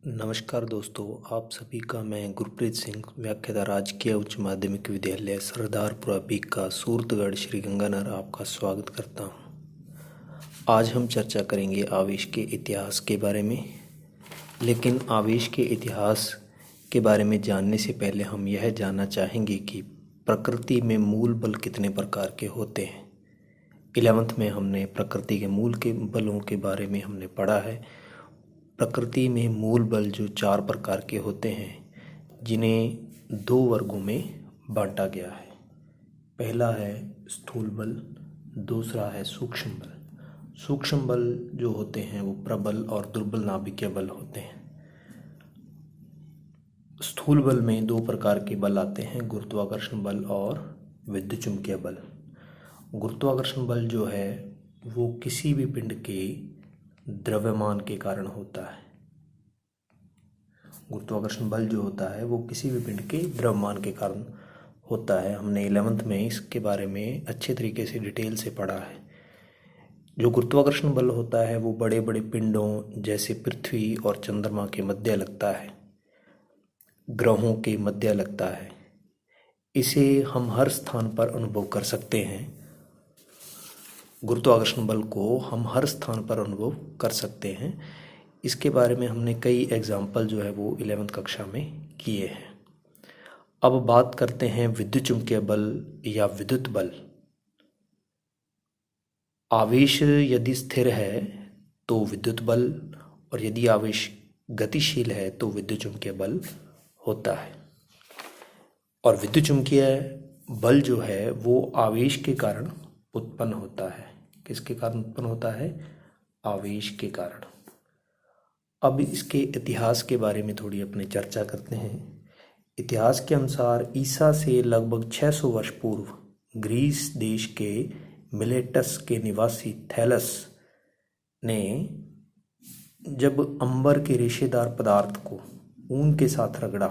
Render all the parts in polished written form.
नमस्कार दोस्तों, आप सभी का मैं गुरप्रीत सिंह व्याख्याता राजकीय उच्च माध्यमिक विद्यालय सरदारपुरा बीका सूरतगढ़ श्री गंगानगर आपका स्वागत करता हूं। आज हम चर्चा करेंगे आवेश के इतिहास के बारे में। लेकिन आवेश के इतिहास के बारे में जानने से पहले हम यह जानना चाहेंगे कि प्रकृति में मूल बल कितने प्रकार के होते हैं। 11th में हमने प्रकृति के मूल के बलों के बारे में हमने पढ़ा है। प्रकृति में मूल बल जो 4 प्रकार के होते हैं, जिन्हें 2 वर्गों में बांटा गया है। पहला है स्थूल बल, दूसरा है सूक्ष्म बल। सूक्ष्म बल जो होते हैं वो प्रबल और दुर्बल नाभिकीय बल होते हैं। स्थूल बल में 2 प्रकार के बल आते हैं, गुरुत्वाकर्षण बल और विद्युतचुंबकीय बल। गुरुत्वाकर्षण बल जो है वो किसी भी पिंड के द्रव्यमान के कारण होता है। गुरुत्वाकर्षण बल जो होता है वो किसी भी पिंड के द्रव्यमान के कारण होता है। हमने 11th में इसके बारे में अच्छे तरीके से डिटेल से पढ़ा है। जो गुरुत्वाकर्षण बल होता है वो बड़े बड़े पिंडों जैसे पृथ्वी और चंद्रमा के मध्य लगता है, ग्रहों के मध्य लगता है। इसे हम हर स्थान पर अनुभव कर सकते हैं। गुरुत्वाकर्षण बल को हम हर स्थान पर अनुभव कर सकते हैं। इसके बारे में हमने कई एग्जाम्पल जो है वो 11th कक्षा में किए हैं। अब बात करते हैं विद्युत चुम्बकीय बल या विद्युत बल। आवेश यदि स्थिर है तो विद्युत बल, और यदि आवेश गतिशील है तो विद्युत चुम्बकीय बल होता है। और विद्युत चुम्बकीय बल जो है वो आवेश के कारण उत्पन्न होता है। किसके कारण उत्पन्न होता है? आवेश के कारण। अब इसके इतिहास के बारे में थोड़ी अपनी चर्चा करते हैं। इतिहास के अनुसार ईसा से लगभग 600 वर्ष पूर्व ग्रीस देश के मिलेटस के निवासी थैलस ने जब अंबर के रेशेदार पदार्थ को ऊन के साथ रगड़ा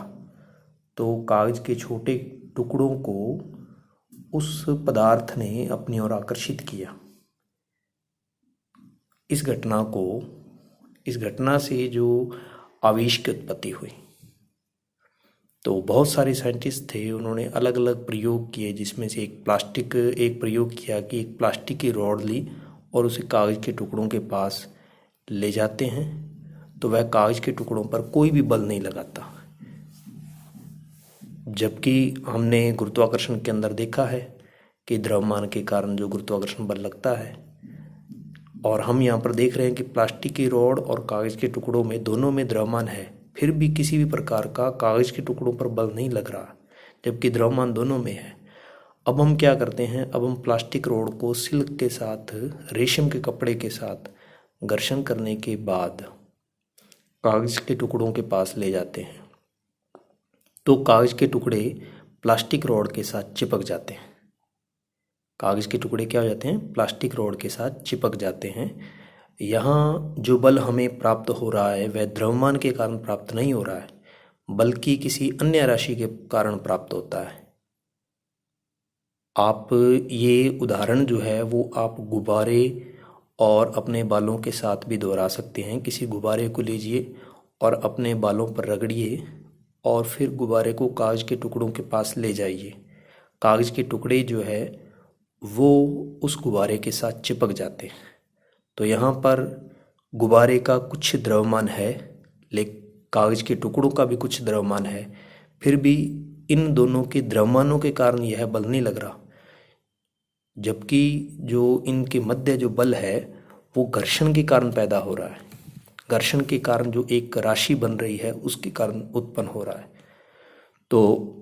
तो कागज के छोटे टुकड़ों को उस पदार्थ ने अपनी ओर आकर्षित किया। इस घटना से जो आवेश की उत्पत्ति हुई, तो बहुत सारे साइंटिस्ट थे, उन्होंने अलग अलग प्रयोग किए, जिसमें से एक प्रयोग किया कि एक प्लास्टिक की रॉड ली और उसे कागज के टुकड़ों के पास ले जाते हैं तो वह कागज के टुकड़ों पर कोई भी बल नहीं लगाता। जबकि हमने गुरुत्वाकर्षण के अंदर देखा है कि द्रव्यमान के कारण जो गुरुत्वाकर्षण बल लगता है, और हम यहाँ पर देख रहे हैं कि प्लास्टिक की रॉड और कागज के टुकड़ों में दोनों में द्रव्यमान है, फिर भी किसी भी प्रकार का कागज के टुकड़ों पर बल नहीं लग रहा, जबकि द्रव्यमान दोनों में है। अब हम क्या करते हैं? अब हम प्लास्टिक रॉड को सिल्क के साथ, रेशम के कपड़े के साथ घर्षण करने के बाद कागज के टुकड़ों के पास ले जाते हैं तो कागज के टुकड़े प्लास्टिक रॉड के साथ चिपक जाते हैं। कागज के टुकड़े क्या हो जाते हैं? प्लास्टिक रॉड के साथ चिपक जाते हैं। यहाँ जो बल हमें प्राप्त हो रहा है वह द्रव्यमान के कारण प्राप्त नहीं हो रहा है, बल्कि किसी अन्य राशि के कारण प्राप्त होता है। आप ये उदाहरण जो है वो आप गुब्बारे और अपने बालों के साथ भी दोहरा सकते हैं। किसी गुब्बारे को लीजिए और अपने बालों पर रगड़िए और फिर गुब्बारे को कागज के टुकड़ों के पास ले जाइए। कागज के टुकड़े जो है वो उस गुब्बारे के साथ चिपक जाते हैं। तो यहाँ पर गुब्बारे का कुछ द्रव्यमान है, लेकिन कागज के टुकड़ों का भी कुछ द्रव्यमान है, फिर भी इन दोनों के द्रव्यमानों के कारण यह बल नहीं लग रहा। जबकि जो इनके मध्य जो बल है वो घर्षण के कारण पैदा हो रहा है। घर्षण के कारण जो एक राशि बन रही है उसके कारण उत्पन्न हो रहा है। तो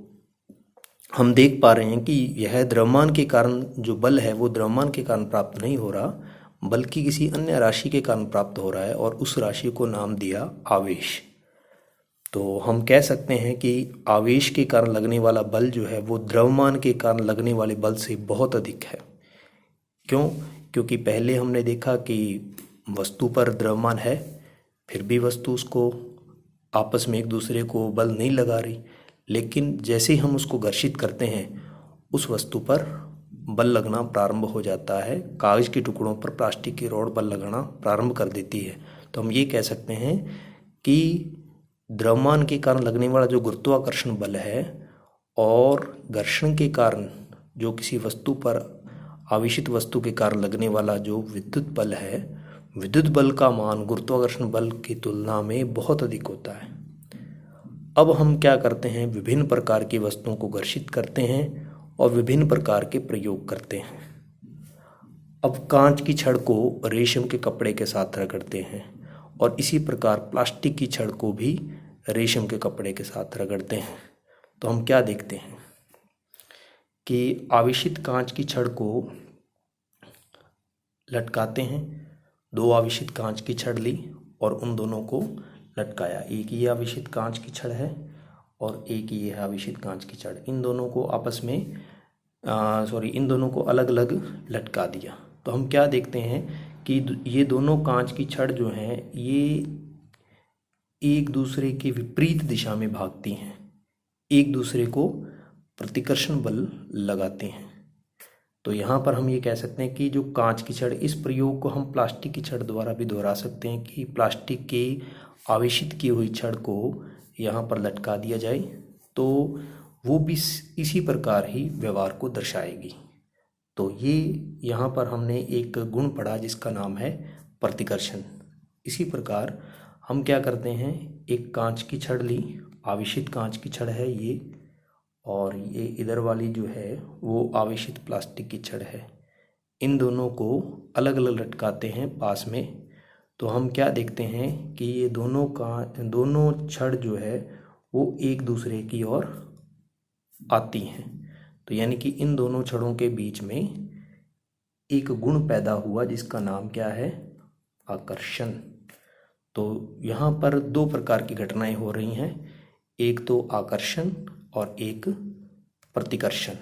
हम देख पा रहे हैं कि यह द्रव्यमान के कारण जो बल है वो द्रव्यमान के कारण प्राप्त नहीं हो रहा, बल्कि किसी अन्य राशि के कारण प्राप्त हो रहा है, और उस राशि को नाम दिया आवेश। तो हम कह सकते हैं कि आवेश के कारण लगने वाला बल जो है वो द्रव्यमान के कारण लगने वाले बल से बहुत अधिक है। क्यों? क्योंकि पहले हमने देखा कि वस्तु पर द्रव्यमान है, फिर भी वस्तु उसको आपस में एक दूसरे को बल नहीं लगा रही, लेकिन जैसे ही हम उसको घर्षित करते हैं उस वस्तु पर बल लगना प्रारंभ हो जाता है। कागज के टुकड़ों पर प्लास्टिक की रॉड बल लगाना प्रारंभ कर देती है। तो हम ये कह सकते हैं कि द्रव्यमान के कारण लगने वाला जो गुरुत्वाकर्षण बल है और घर्षण के कारण जो किसी वस्तु पर आवेशित वस्तु के कारण लगने वाला जो विद्युत बल है, विद्युत बल का मान गुरुत्वाकर्षण बल की तुलना में बहुत अधिक होता है। अब हम क्या करते हैं, विभिन्न प्रकार की वस्तुओं को घर्षित करते हैं और विभिन्न प्रकार के प्रयोग करते हैं। अब कांच की छड़ को रेशम के कपड़े के साथ रगड़ते हैं और इसी प्रकार प्लास्टिक की छड़ को भी रेशम के कपड़े के साथ रगड़ते हैं। तो हम क्या देखते हैं कि आवेशित कांच की छड़ को लटकाते हैं। दो आवेशित कांच की छड़ ली और उन दोनों को लटकाया। एक ये आवेशित कांच की छड़ है और एक ये है आवेशित कांच की छड़। इन दोनों को आपस में इन दोनों को अलग अलग लटका दिया। तो हम क्या देखते हैं कि ये दोनों कांच की छड़ जो हैं ये एक दूसरे के विपरीत दिशा में भागती हैं, एक दूसरे को प्रतिकर्षण बल लगाते हैं। तो यहाँ पर हम ये कह सकते हैं कि जो कांच की छड़, इस प्रयोग को हम प्लास्टिक की छड़ द्वारा भी दोहरा सकते हैं कि प्लास्टिक की आवेशित की हुई छड़ को यहाँ पर लटका दिया जाए तो वो भी इसी प्रकार ही व्यवहार को दर्शाएगी। तो ये यहाँ पर हमने एक गुण पढ़ा जिसका नाम है प्रतिकर्षण। इसी प्रकार हम क्या करते हैं, एक कांच की छड़ ली, आवेशित कांच की छड़ है ये, और ये इधर वाली जो है वो आवेशित प्लास्टिक की छड़ है। इन दोनों को अलग अलग लटकाते हैं पास में। तो हम क्या देखते हैं कि ये दोनों छड़ जो है वो एक दूसरे की ओर आती हैं। तो यानी कि इन दोनों छड़ों के बीच में एक गुण पैदा हुआ जिसका नाम क्या है, आकर्षण। तो यहाँ पर दो प्रकार की घटनाएं हो रही हैं, एक तो आकर्षण और एक प्रतिकर्षण।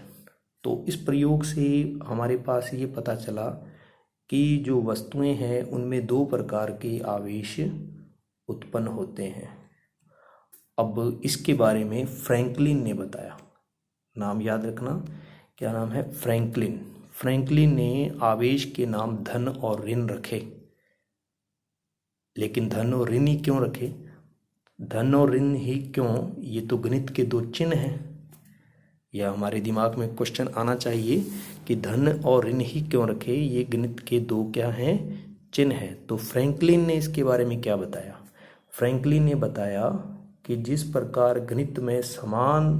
तो इस प्रयोग से हमारे पास ये पता चला कि जो वस्तुएं हैं उनमें दो प्रकार के आवेश उत्पन्न होते हैं। अब इसके बारे में फ्रैंकलिन ने बताया। नाम याद रखना, क्या नाम है, फ्रैंकलिन। फ्रैंकलिन ने आवेश के नाम धन और ऋण रखे। लेकिन धन और ऋण ही क्यों रखे, धन और ऋण ही क्यों, ये तो गणित के दो चिन्ह हैं। या हमारे दिमाग में क्वेश्चन आना चाहिए कि धन और ऋण ही क्यों रखे, ये गणित के दो क्या हैं, चिन्ह हैं। तो फ्रैंकलिन ने इसके बारे में क्या बताया, फ्रैंकलिन ने बताया कि जिस प्रकार गणित में समान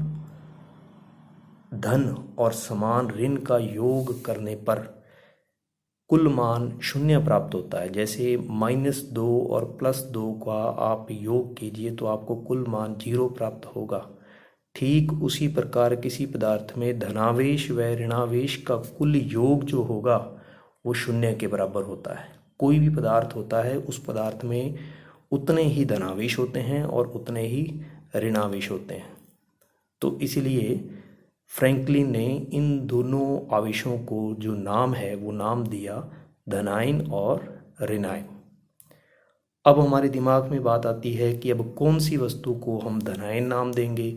धन और समान ऋण का योग करने पर कुल मान शून्य प्राप्त होता है, जैसे -2 और +2 का आप योग कीजिए तो आपको कुल मान 0 प्राप्त होगा। ठीक उसी प्रकार किसी पदार्थ में धनावेश व ऋणावेश का कुल योग जो होगा वो शून्य के बराबर होता है। कोई भी पदार्थ होता है उस पदार्थ में उतने ही धनावेश होते हैं और उतने ही ऋणावेश होते हैं। तो इसलिए फ्रैंकलिन ने इन दोनों आवेशों को जो नाम है वो नाम दिया धनायन और ऋणायन। अब हमारे दिमाग में बात आती है कि अब कौन सी वस्तु को हम धनायन नाम देंगे,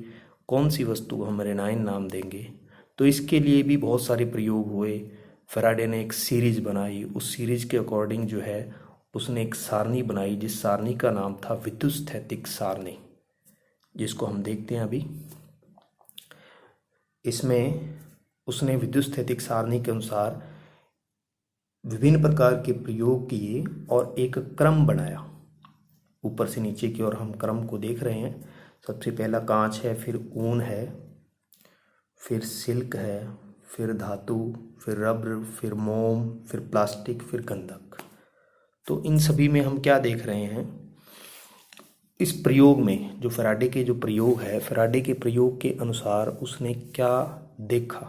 कौन सी वस्तु को हम ऋणायन नाम देंगे। तो इसके लिए भी बहुत सारे प्रयोग हुए। फैराडे ने एक सीरीज बनाई, उस सीरीज के अकॉर्डिंग जो है उसने एक सारणी बनाई जिस सारणी का नाम था विद्युतस्थैतिक सारणी, जिसको हम देखते हैं अभी। इसमें उसने विद्युतस्थैतिक सारणी के अनुसार विभिन्न प्रकार के प्रयोग किए और एक क्रम बनाया। ऊपर से नीचे की ओर हम क्रम को देख रहे हैं। सबसे पहला कांच है, फिर ऊन है, फिर सिल्क है, फिर धातु, फिर रबर, फिर मोम, फिर प्लास्टिक, फिर गंधक। तो इन सभी में हम क्या देख रहे हैं, इस प्रयोग में जो फैराडे के जो प्रयोग है, फैराडे के प्रयोग के अनुसार उसने क्या देखा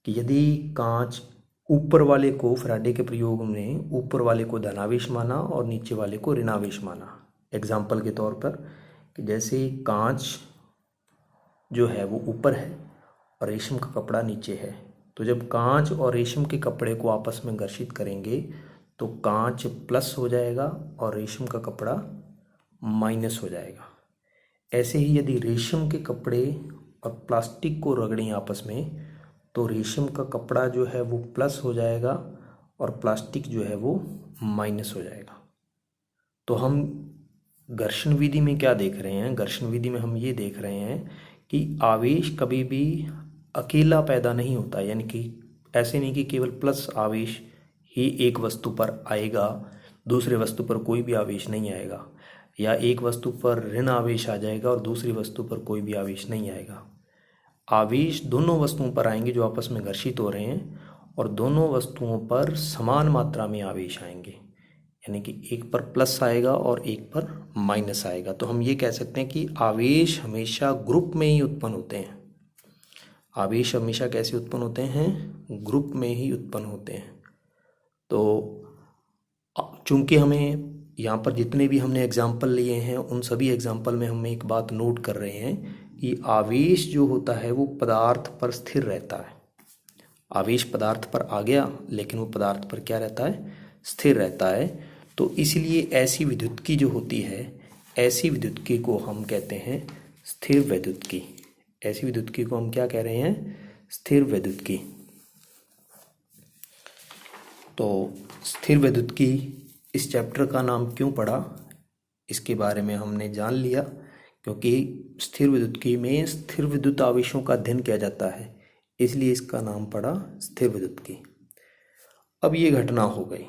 कि यदि कांच ऊपर वाले को, फैराडे के प्रयोग में ऊपर वाले को धनावेश माना और नीचे वाले को ऋणावेश माना। एग्जाम्पल के तौर पर कि जैसे कांच जो है वो ऊपर है और रेशम का कपड़ा नीचे है, तो जब कांच और रेशम के कपड़े को आपस में घर्षित करेंगे तो कांच प्लस हो जाएगा और रेशम का कपड़ा माइनस हो जाएगा। ऐसे ही यदि रेशम के कपड़े और प्लास्टिक को रगड़ें आपस में तो रेशम का कपड़ा जो है वो प्लस हो जाएगा और प्लास्टिक जो है वो माइनस हो जाएगा। तो हम घर्षण विधि में क्या देख रहे हैं, घर्षण विधि में हम ये देख रहे हैं कि आवेश कभी भी अकेला पैदा नहीं होता, यानी कि ऐसे नहीं कि केवल प्लस आवेश ही एक वस्तु पर आएगा, दूसरे वस्तु पर कोई भी आवेश नहीं आएगा, या एक वस्तु पर ऋण आवेश आ जाएगा और दूसरी वस्तु पर कोई भी आवेश नहीं आएगा। आवेश दोनों वस्तुओं पर आएंगे जो आपस में घर्षित हो रहे हैं, और दोनों वस्तुओं पर समान मात्रा में आवेश आएंगे, यानी कि एक पर प्लस आएगा और एक पर माइनस आएगा। तो हम ये कह सकते हैं कि आवेश हमेशा ग्रुप में ही उत्पन्न होते हैं। आवेश हमेशा कैसे उत्पन्न होते हैं, ग्रुप में ही उत्पन्न होते हैं। तो चूंकि हमें यहाँ पर जितने भी हमने एग्जाम्पल लिए हैं उन सभी एग्जाम्पल में हम एक बात नोट कर रहे हैं कि आवेश जो होता है वो पदार्थ पर स्थिर रहता है। आवेश पदार्थ पर आ गया लेकिन वो पदार्थ पर क्या रहता है, स्थिर रहता है। तो इसलिए ऐसी विद्युत्की जो होती है, ऐसी विद्युत्की को हम कहते हैं स्थिर वैद्युत्की। ऐसी विद्युत्की को हम क्या कह रहे हैं, स्थिर वैद्युत्की। तो स्थिर वैद्युत्की इस चैप्टर का नाम क्यों पड़ा, इसके बारे में हमने जान लिया, क्योंकि स्थिर विद्युत्की में स्थिर विद्युत आवेशों का अध्ययन किया जाता है, इसलिए इसका नाम पड़ा स्थिर विद्युत्की। अब ये घटना हो गई,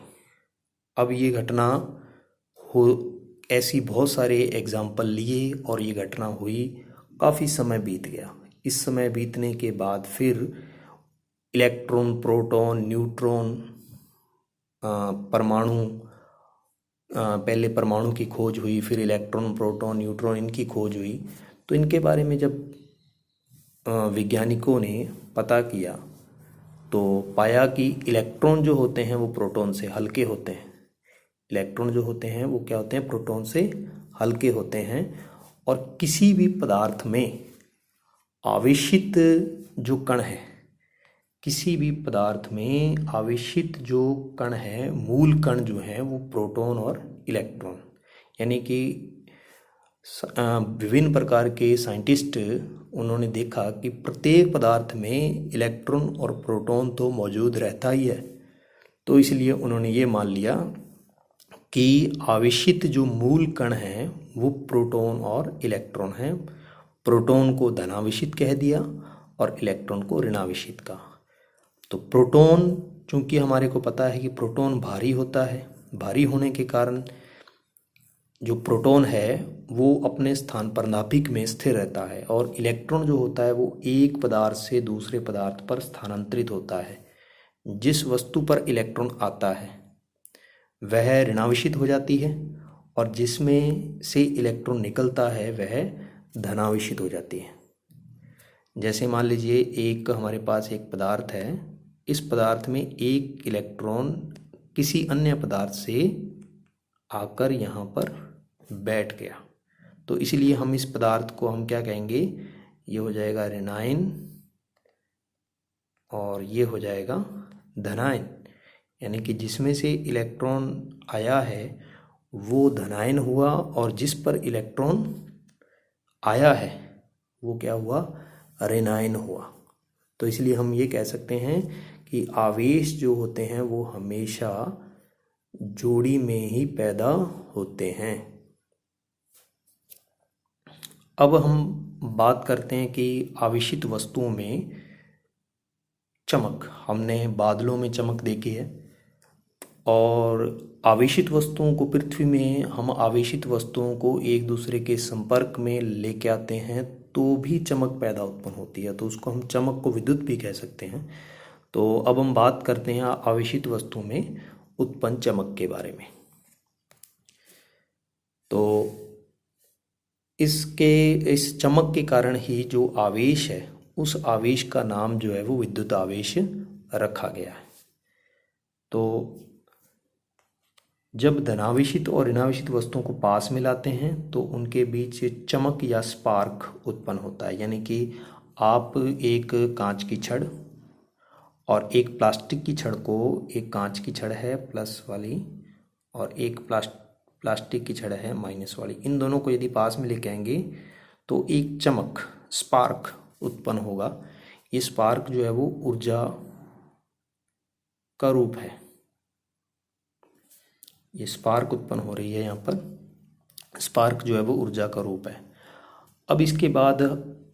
अब ये घटना हो, ऐसी बहुत सारे एग्जाम्पल लिए और ये घटना हुई, काफ़ी समय बीत गया। इस समय बीतने के बाद फिर इलेक्ट्रॉन, प्रोटॉन, न्यूट्रॉन, परमाणु, पहले परमाणु की खोज हुई, फिर इलेक्ट्रॉन, प्रोटॉन, न्यूट्रॉन इनकी खोज हुई। तो इनके बारे में जब वैज्ञानिकों ने पता किया तो पाया कि इलेक्ट्रॉन जो होते हैं वो प्रोटॉन से हल्के होते हैं। इलेक्ट्रॉन जो होते हैं वो क्या होते हैं, प्रोटॉन से हल्के होते हैं। और किसी भी पदार्थ में आवेशित जो कण है, किसी भी पदार्थ में आवेशित जो कण है, मूल कण जो है वो प्रोटॉन और इलेक्ट्रॉन, यानी कि विभिन्न प्रकार के साइंटिस्ट उन्होंने देखा कि प्रत्येक पदार्थ में इलेक्ट्रॉन और प्रोटॉन तो मौजूद रहता ही है। तो इसलिए उन्होंने ये मान लिया कि आवेशित जो मूल कण हैं वो प्रोटॉन और इलेक्ट्रॉन हैं। प्रोटॉन को धनावेशित कह दिया और इलेक्ट्रॉन को ऋणावेशित कहा। तो प्रोटॉन, चूंकि हमारे को पता है कि प्रोटॉन भारी होता है, भारी होने के कारण जो प्रोटॉन है वो अपने स्थान पर नाभिक में स्थिर रहता है, और इलेक्ट्रॉन जो होता है वो एक पदार्थ से दूसरे पदार्थ पर स्थानांतरित होता है। जिस वस्तु पर इलेक्ट्रॉन आता है वह ऋणावेशित हो जाती है, और जिसमें से इलेक्ट्रॉन निकलता है वह धनावेशित हो जाती है। जैसे मान लीजिए एक हमारे पास एक पदार्थ है, इस पदार्थ में एक इलेक्ट्रॉन किसी अन्य पदार्थ से आकर यहाँ पर बैठ गया, तो इसलिए हम इस पदार्थ को हम क्या कहेंगे, ये हो जाएगा ऋणायन और ये हो जाएगा धनायन। यानी कि जिसमें से इलेक्ट्रॉन आया है वो धनायन हुआ, और जिस पर इलेक्ट्रॉन आया है वो क्या हुआ, ऋणायन हुआ। तो इसलिए हम ये कह सकते हैं कि आवेश जो होते हैं वो हमेशा जोड़ी में ही पैदा होते हैं। अब हम बात करते हैं कि आवेशित वस्तुओं में चमक, हमने बादलों में चमक देखी है, और आवेशित वस्तुओं को पृथ्वी में हम आवेशित वस्तुओं को एक दूसरे के संपर्क में लेके आते हैं तो भी चमक पैदा उत्पन्न होती है, तो उसको हम चमक को विद्युत भी कह सकते हैं। तो अब हम बात करते हैं आवेशित वस्तुओं में उत्पन्न चमक के बारे में। तो इस चमक के कारण ही जो आवेश है उस आवेश का नाम जो है वो विद्युत आवेश रखा गया है। तो जब धनावेशित और ऋणावेशित वस्तुओं को पास में लाते हैं तो उनके बीच चमक या स्पार्क उत्पन्न होता है। यानी कि आप एक कांच की छड़ और एक प्लास्टिक की छड़ को, एक कांच की छड़ है प्लस वाली और एक प्लास्टिक की छड़ है माइनस वाली, इन दोनों को यदि पास में लेके आएंगे तो एक चमक, स्पार्क उत्पन्न होगा। ये स्पार्क जो है वो ऊर्जा का रूप है। ये स्पार्क उत्पन्न हो रही है यहाँ पर, स्पार्क जो है वो ऊर्जा का रूप है। अब इसके बाद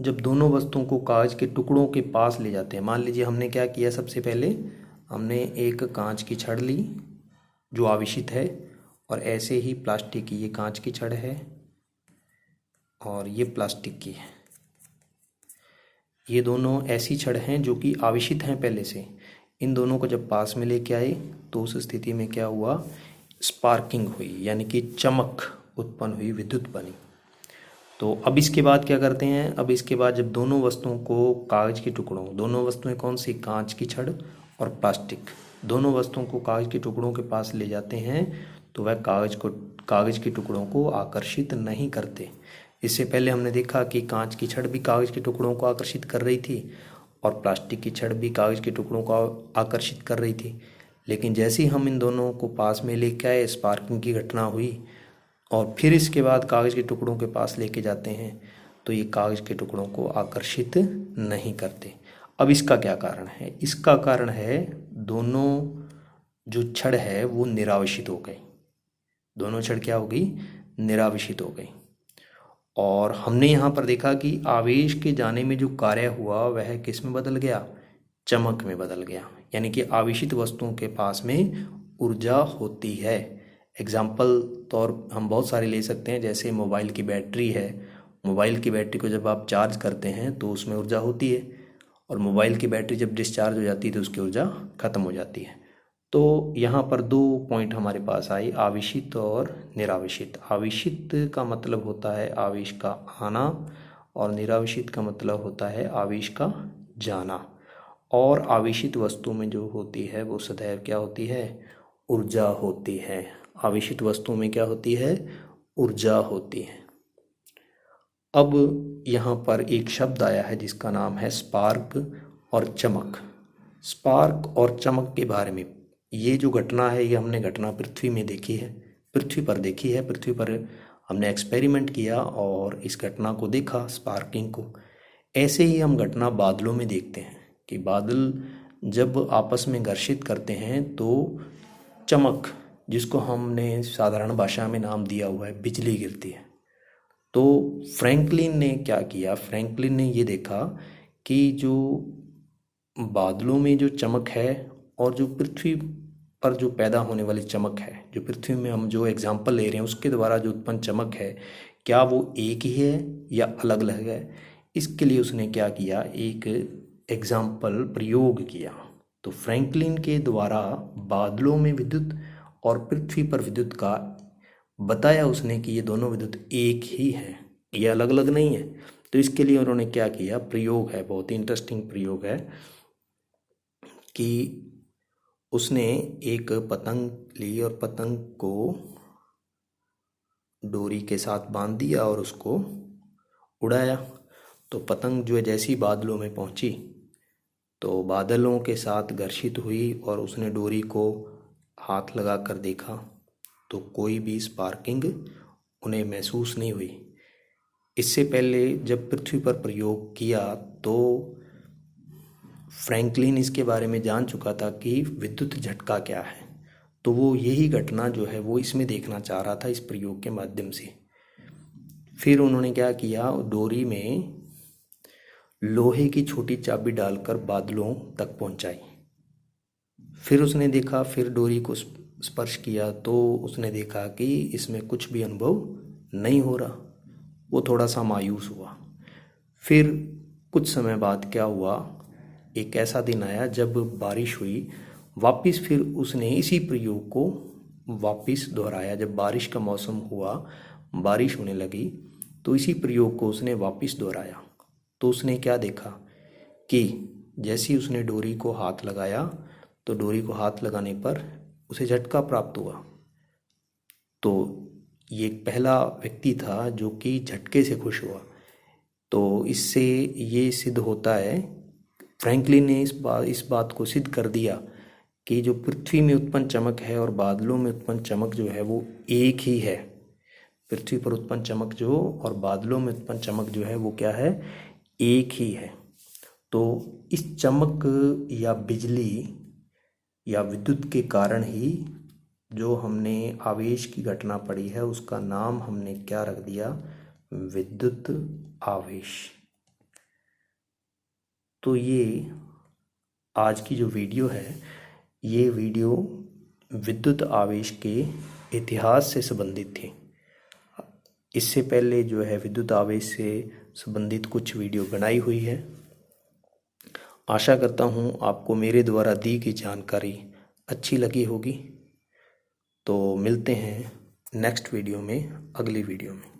जब दोनों वस्तुओं को कागज के टुकड़ों के पास ले जाते हैं, मान लीजिए हमने क्या किया, सबसे पहले हमने एक कांच की छड़ ली जो आवेशित है, और ऐसे ही प्लास्टिक की, ये कांच की छड़ है और ये प्लास्टिक की है, ये दोनों ऐसी छड़ हैं जो कि आवेशित हैं पहले से। इन दोनों को जब पास में लेके आए तो उस स्थिति में क्या हुआ, स्पार्किंग हुई, यानी कि चमक उत्पन्न हुई, विद्युत बनी। तो अब इसके बाद क्या करते हैं, अब इसके बाद जब दोनों वस्तुओं को कागज के टुकड़ों, दोनों वस्तुएं कौन सी, कांच की छड़ और प्लास्टिक, दोनों वस्तुओं को कागज के टुकड़ों के पास ले जाते हैं तो वह कागज के टुकड़ों को आकर्षित नहीं करते। इससे पहले हमने देखा कि कांच की छड़ भी कागज के टुकड़ों को आकर्षित कर रही थी और प्लास्टिक की छड़ भी कागज के टुकड़ों को आकर्षित कर रही थी, लेकिन जैसे ही हम इन दोनों को पास में लेके आए, स्पार्किंग की घटना हुई और फिर इसके बाद कागज के टुकड़ों के पास लेके जाते हैं तो ये कागज के टुकड़ों को आकर्षित नहीं करते। अब इसका क्या कारण है, इसका कारण है दोनों जो छड़ है वो निरावेशित हो गई, दोनों छड़ क्या हो गई, निरावेशित हो गई। और हमने यहाँ पर देखा कि आवेश के जाने में जो कार्य हुआ वह किस में बदल गया, चमक में बदल गया, यानी कि आवेशित वस्तुओं के पास में ऊर्जा होती है। एग्जाम्पल तौर हम बहुत सारे ले सकते हैं, जैसे मोबाइल की बैटरी है, मोबाइल की बैटरी को जब आप चार्ज करते हैं तो उसमें ऊर्जा होती है, और मोबाइल की बैटरी जब डिस्चार्ज हो जाती है तो उसकी ऊर्जा खत्म हो जाती है। तो यहाँ पर दो पॉइंट हमारे पास आए, आवेशित और निरावेशित। आवेशित का मतलब होता है आवेश का आना और निरावेशित का मतलब होता है आवेश का जाना। और आवेशित वस्तु में जो होती है वो सदैव क्या होती है, ऊर्जा होती है। आवेशित वस्तु में क्या होती है, ऊर्जा होती है। अब यहाँ पर एक शब्द आया है जिसका नाम है स्पार्क और चमक। स्पार्क और चमक के बारे में, ये जो घटना है ये हमने घटना पृथ्वी में देखी है, पृथ्वी पर देखी है, पृथ्वी पर हमने एक्सपेरिमेंट किया और इस घटना को देखा, स्पार्किंग को। ऐसे ही हम घटना बादलों में देखते हैं कि बादल जब आपस में घर्षित करते हैं तो चमक, जिसको हमने साधारण भाषा में नाम दिया हुआ है बिजली, गिरती है। तो फ्रैंकलिन ने क्या किया, फ्रैंकलिन ने ये देखा कि जो बादलों में जो चमक है और जो पृथ्वी पर जो पैदा होने वाली चमक है, जो पृथ्वी में हम जो एग्जाम्पल ले रहे हैं उसके द्वारा जो उत्पन्न चमक है, क्या वो एक ही है या अलग अलग है। इसके लिए उसने क्या किया, एक एग्जाम्पल प्रयोग किया। तो फ्रैंकलिन के द्वारा बादलों में विद्युत और पृथ्वी पर विद्युत का बताया उसने कि ये दोनों विद्युत एक ही है, ये अलग अलग नहीं है। तो इसके लिए उन्होंने क्या किया, प्रयोग है, बहुत ही इंटरेस्टिंग प्रयोग है कि उसने एक पतंग ली और पतंग को डोरी के साथ बांध दिया और उसको उड़ाया। तो पतंग जो है जैसी बादलों में पहुंची तो बादलों के साथ घर्षित हुई और उसने डोरी को हाथ लगा कर देखा तो कोई भी स्पार्किंग उन्हें महसूस नहीं हुई। इससे पहले जब पृथ्वी पर प्रयोग किया तो फ्रैंकलिन इसके बारे में जान चुका था कि विद्युत झटका क्या है, तो वो यही घटना जो है वो इसमें देखना चाह रहा था इस प्रयोग के माध्यम से। फिर उन्होंने क्या किया, डोरी में लोहे की छोटी चाबी डालकर बादलों तक पहुंचाई। फिर उसने देखा, फिर डोरी को स्पर्श किया तो उसने देखा कि इसमें कुछ भी अनुभव नहीं हो रहा। वो थोड़ा सा मायूस हुआ। फिर कुछ समय बाद क्या हुआ, एक ऐसा दिन आया जब बारिश हुई। वापस फिर उसने इसी प्रयोग को वापस दोहराया। जब बारिश का मौसम हुआ, बारिश होने लगी, तो इसी प्रयोग को उसने वापस दोहराया। तो उसने क्या देखा कि जैसे ही उसने डोरी को हाथ लगाया तो डोरी को हाथ लगाने पर उसे झटका प्राप्त हुआ। तो ये पहला व्यक्ति था जो कि झटके से खुश हुआ। तो इससे ये सिद्ध होता है, फ्रैंकलिन ने इस बात को सिद्ध कर दिया कि जो पृथ्वी में उत्पन्न चमक है और बादलों में उत्पन्न चमक जो है वो एक ही है। पृथ्वी पर उत्पन्न चमक जो और बादलों में उत्पन्न चमक जो है वो क्या है, एक ही है। तो इस चमक या बिजली या विद्युत के कारण ही जो हमने आवेश की घटना पढ़ी है उसका नाम हमने क्या रख दिया, विद्युत आवेश। तो ये आज की जो वीडियो है, ये वीडियो विद्युत आवेश के इतिहास से संबंधित थी। इससे पहले जो है विद्युत आवेश से संबंधित कुछ वीडियो बनाई हुई है। आशा करता हूँ आपको मेरे द्वारा दी गई जानकारी अच्छी लगी होगी। तो मिलते हैं नेक्स्ट वीडियो में, अगली वीडियो में।